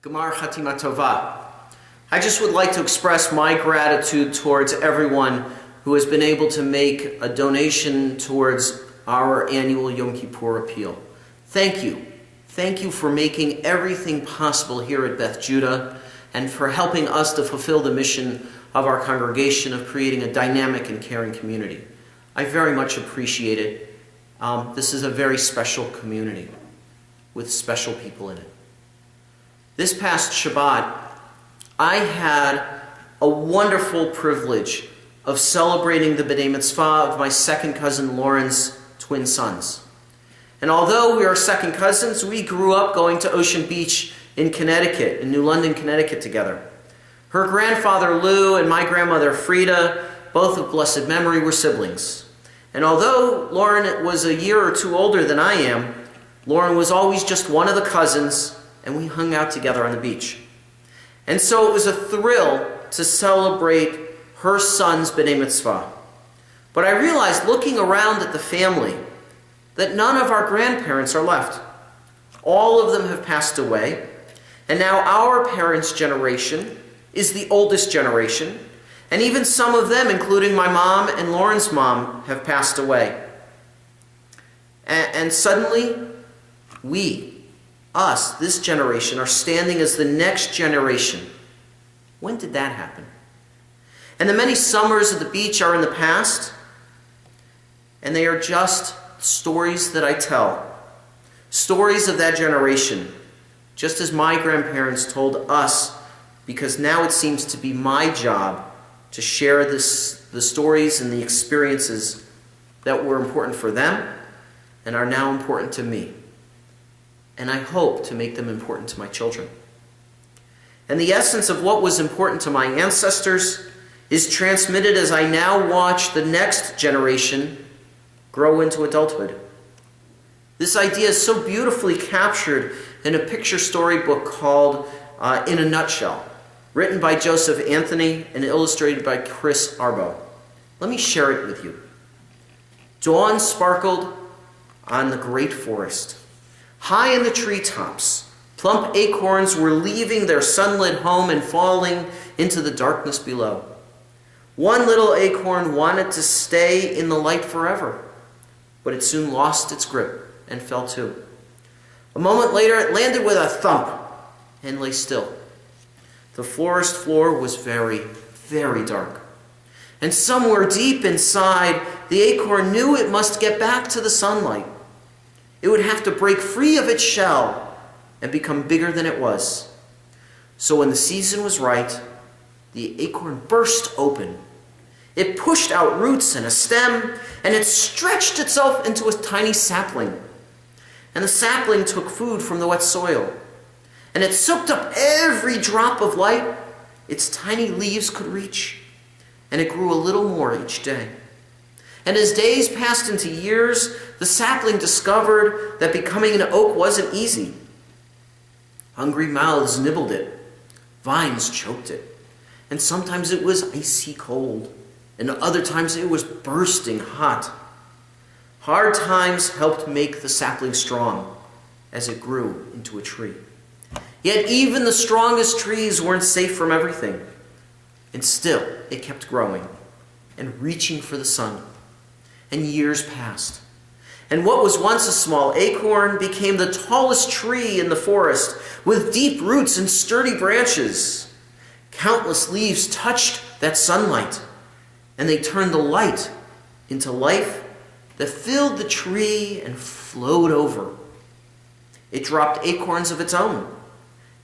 Gemar Chatima Tova. I just would like to express my gratitude towards everyone who has been able to make a donation towards our annual Yom Kippur appeal. Thank you. Thank you for making everything possible here at Beth Judah and for helping us to fulfill the mission of our congregation of creating a dynamic and caring community. I very much appreciate it. This is a very special community with special people in it. This past Shabbat, I had a wonderful privilege of celebrating the B'nai Mitzvah of my second cousin Lauren's twin sons. And although we are second cousins, we grew up going to Ocean Beach in Connecticut, in New London, Connecticut together. Her grandfather Lou and my grandmother Frida, both of blessed memory, were siblings. And although Lauren was a year or two older than I am, Lauren was always just one of the cousins, and we hung out together on the beach. And so it was a thrill to celebrate her son's B'nai Mitzvah. But I realized, looking around at the family, that none of our grandparents are left. All of them have passed away, and now our parents' generation is the oldest generation, and even some of them, including my mom and Lauren's mom, have passed away. And suddenly, us, this generation, are standing as the next generation. When did that happen? And the many summers at the beach are in the past, and they are just stories that I tell. Stories of that generation, just as my grandparents told us, because now it seems to be my job to share the stories and the experiences that were important for them and are now important to me. And I hope to make them important to my children. And the essence of what was important to my ancestors is transmitted as I now watch the next generation grow into adulthood. This idea is so beautifully captured in a picture storybook called In a Nutshell, written by Joseph Anthony and illustrated by Chris Arbo. Let me share it with you. Dawn sparkled on the great forest. High in the treetops, plump acorns were leaving their sunlit home and falling into the darkness below. One little acorn wanted to stay in the light forever, but it soon lost its grip and fell too. A moment later, it landed with a thump and lay still. The forest floor was very, very dark. And somewhere deep inside, the acorn knew it must get back to the sunlight. It would have to break free of its shell and become bigger than it was. So when the season was right, the acorn burst open. It pushed out roots and a stem, and it stretched itself into a tiny sapling. And the sapling took food from the wet soil. And it soaked up every drop of light its tiny leaves could reach. And it grew a little more each day. And as days passed into years, the sapling discovered that becoming an oak wasn't easy. Hungry mouths nibbled it. Vines choked it. And sometimes it was icy cold. And other times it was bursting hot. Hard times helped make the sapling strong as it grew into a tree. Yet even the strongest trees weren't safe from everything. And still, it kept growing and reaching for the sun. And years passed. And what was once a small acorn became the tallest tree in the forest with deep roots and sturdy branches. Countless leaves touched that sunlight, and they turned the light into life that filled the tree and flowed over. It dropped acorns of its own,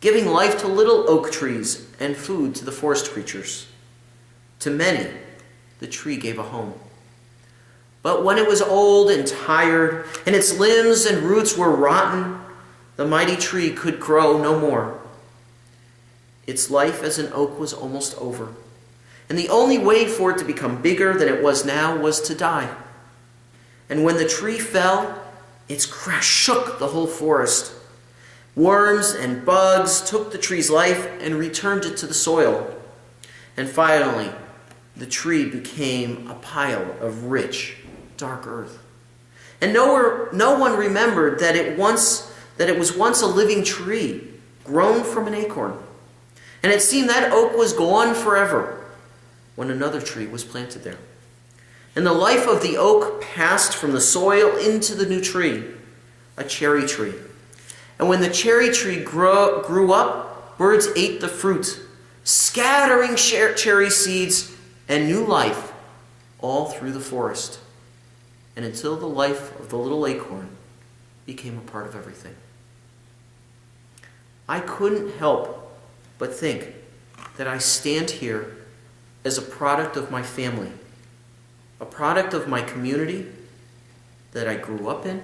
giving life to little oak trees and food to the forest creatures. To many, the tree gave a home. But when it was old and tired, and its limbs and roots were rotten, the mighty tree could grow no more. Its life as an oak was almost over, and the only way for it to become bigger than it was now was to die. And when the tree fell, its crash shook the whole forest. Worms and bugs took the tree's life and returned it to the soil. And finally, the tree became a pile of rich, dark earth. And no one remembered that it was once a living tree, grown from an acorn. And it seemed that oak was gone forever when another tree was planted there. And the life of the oak passed from the soil into the new tree, a cherry tree. And when the cherry tree grew up, birds ate the fruit, scattering cherry seeds and new life all through the forest, and until the life of the little acorn became a part of everything. I couldn't help but think that I stand here as a product of my family, a product of my community that I grew up in,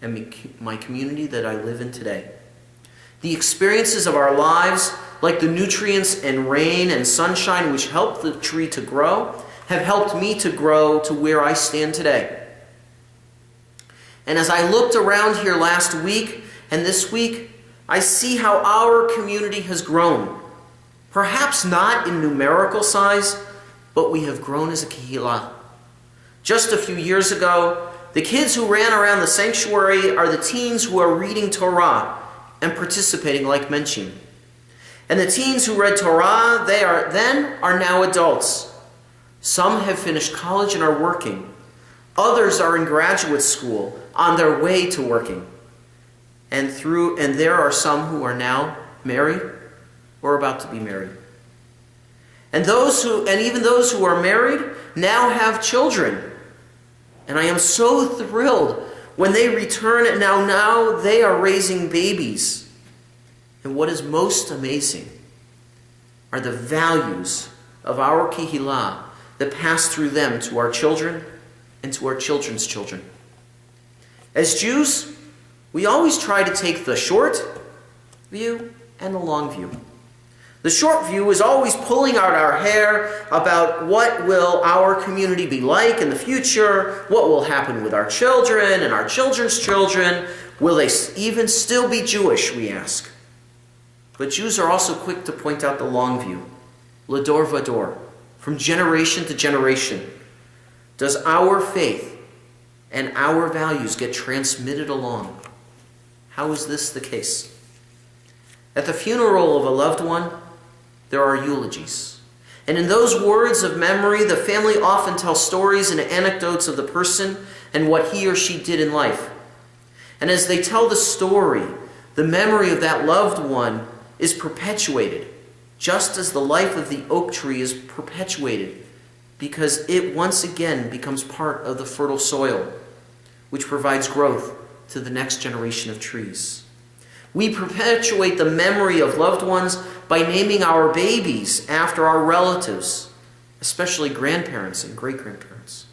and my community that I live in today. The experiences of our lives, like the nutrients and rain and sunshine which helped the tree to grow, have helped me to grow to where I stand today. And as I looked around here last week and this week, I see how our community has grown. Perhaps not in numerical size, but we have grown as a kehillah. Just a few years ago, the kids who ran around the sanctuary are the teens who are reading Torah and participating like menchim. And the teens who read Torah, they are now adults. Some have finished college and are working. Others are in graduate school on their way to working. And there are some who are now married or about to be married. And even those who are married now have children. And I am so thrilled when they return, and now they are raising babies. And what is most amazing are the values of our kehillah that pass through them to our children and to our children's children. As Jews, we always try to take the short view and the long view. The short view is always pulling out our hair about what will our community be like in the future, what will happen with our children and our children's children. Will they even still be Jewish, we ask. But Jews are also quick to point out the long view, l'dor vador, from generation to generation. Does our faith and our values get transmitted along? How is this the case? At the funeral of a loved one, there are eulogies. And in those words of memory, the family often tells stories and anecdotes of the person and what he or she did in life. And as they tell the story, the memory of that loved one is perpetuated, just as the life of the oak tree is perpetuated, because it once again becomes part of the fertile soil, which provides growth to the next generation of trees. We perpetuate the memory of loved ones by naming our babies after our relatives, especially grandparents and great-grandparents.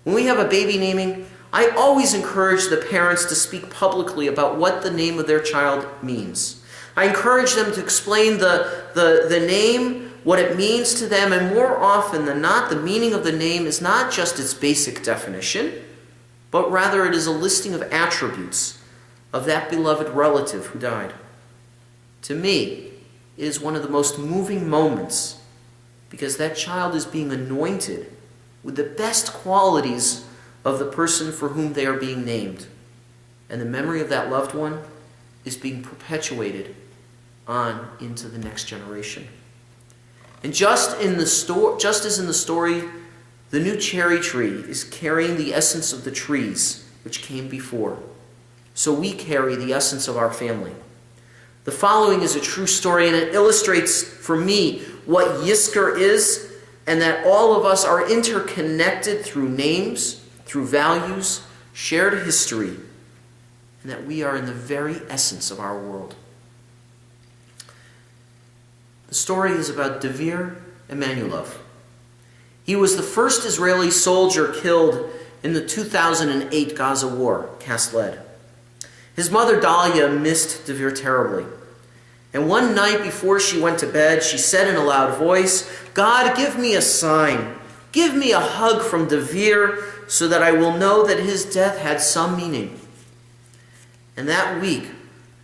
When we have a baby naming, I always encourage the parents to speak publicly about what the name of their child means. I encourage them to explain the name, what it means to them, and more often than not, the meaning of the name is not just its basic definition, but rather it is a listing of attributes of that beloved relative who died. To me, it is one of the most moving moments because that child is being anointed with the best qualities of the person for whom they are being named. And the memory of that loved one is being perpetuated on into the next generation. And just as in the story, the new cherry tree is carrying the essence of the trees which came before. So we carry the essence of our family. The following is a true story, and it illustrates for me what Yizkor is, and that all of us are interconnected through names, through values, shared history, and that we are in the very essence of our world. The story is about Davir Emanuelov. He was the first Israeli soldier killed in the 2008 Gaza war, cast lead. His mother Dalia missed Davir terribly. And one night before she went to bed, she said in a loud voice, "God, give me a sign. Give me a hug from Davir so that I will know that his death had some meaning." And that week,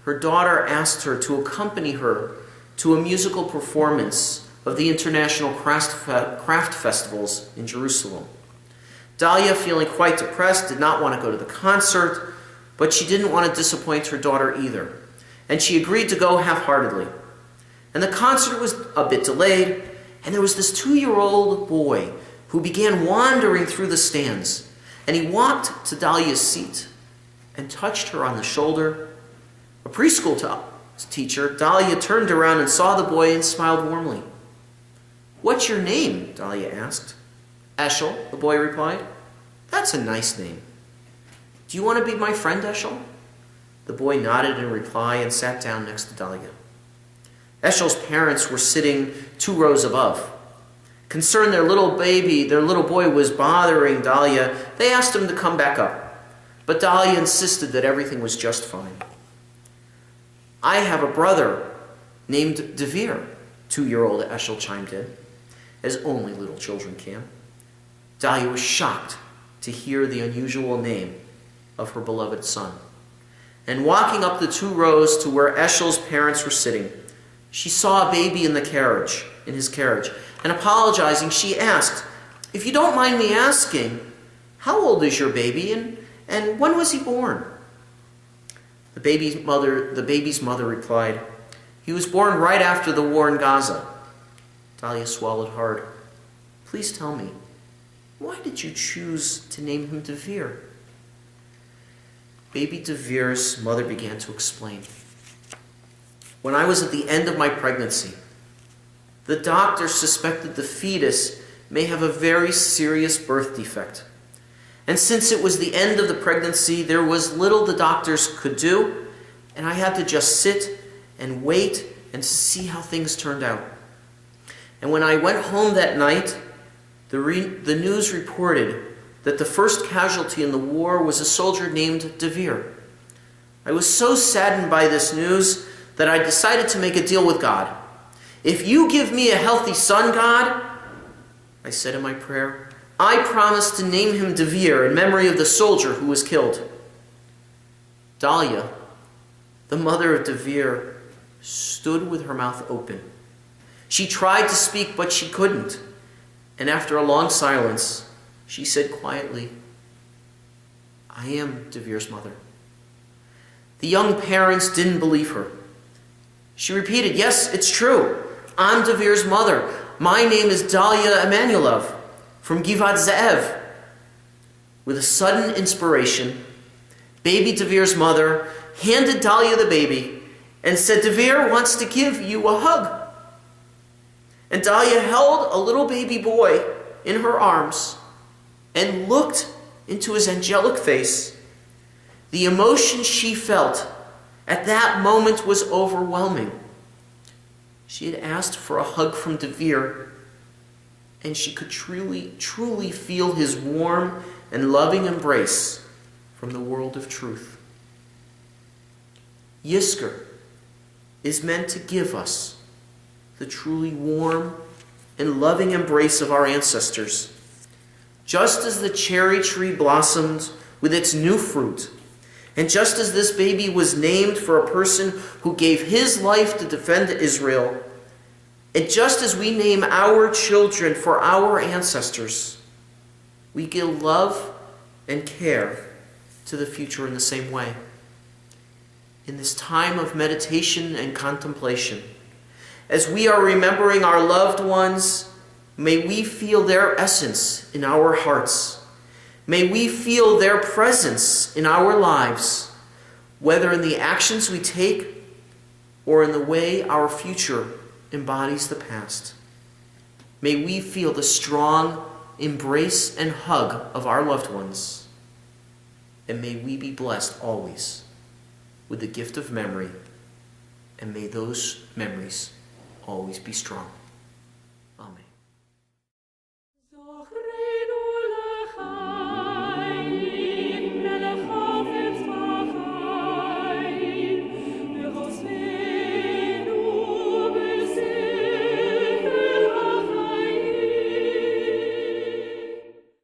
her daughter asked her to accompany her to a musical performance of the International Craft Festivals in Jerusalem. Dalia, feeling quite depressed, did not want to go to the concert, but she didn't want to disappoint her daughter either. and she agreed to go half-heartedly. And the concert was a bit delayed, and there was this 2-year-old boy who began wandering through the stands, and he walked to Dahlia's seat and touched her on the shoulder. A preschool teacher, Dahlia turned around and saw the boy and smiled warmly. "What's your name?" Dahlia asked. "Eshel," the boy replied. "That's a nice name. Do you want to be my friend, Eshel?" The boy nodded in reply and sat down next to Dahlia. Eshel's parents were sitting 2 rows above. Concerned their little boy was bothering Dahlia, they asked him to come back up. But Dahlia insisted that everything was just fine. "I have a brother named Devere," 2-year-old Eshel chimed in, as only little children can. Dahlia was shocked to hear the unusual name of her beloved son. And walking up the 2 rows to where Eshel's parents were sitting, she saw a baby in his carriage, and apologizing, she asked, "If you don't mind me asking, how old is your baby, and when was he born?" The baby's mother replied, "He was born right after the war in Gaza." Dahlia swallowed hard. "Please tell me, why did you choose to name him Devere?" Baby Devere's mother began to explain. "When I was at the end of my pregnancy, the doctor suspected the fetus may have a very serious birth defect. And since it was the end of the pregnancy, there was little the doctors could do, and I had to just sit and wait and to see how things turned out. And when I went home that night, the news reported that the first casualty in the war was a soldier named Devere. I was so saddened by this news that I decided to make a deal with God. 'If you give me a healthy son, God,' I said in my prayer, 'I promise to name him Devere in memory of the soldier who was killed.'" Dahlia, the mother of Devere, stood with her mouth open. She tried to speak, but she couldn't. And after a long silence, she said quietly, "I am Devere's mother." The young parents didn't believe her. She repeated, "Yes, it's true. I'm Devere's mother. My name is Dahlia Emanuelov from Givat Ze'ev." With a sudden inspiration, baby Devere's mother handed Dahlia the baby and said, "Devere wants to give you a hug." And Dahlia held a little baby boy in her arms and looked into his angelic face. The emotion she felt at that moment was overwhelming. She had asked for a hug from Devere, and she could truly feel his warm and loving embrace from the world of truth. Yizkor is meant to give us the truly warm and loving embrace of our ancestors. Just as the cherry tree blossomed with its new fruit, and just as this baby was named for a person who gave his life to defend Israel, and just as we name our children for our ancestors, we give love and care to the future in the same way. In this time of meditation and contemplation, as we are remembering our loved ones, may we feel their essence in our hearts. May we feel their presence in our lives, whether in the actions we take or in the way our future embodies the past. May we feel the strong embrace and hug of our loved ones. And may we be blessed always with the gift of memory, and may those memories always be strong. Amen.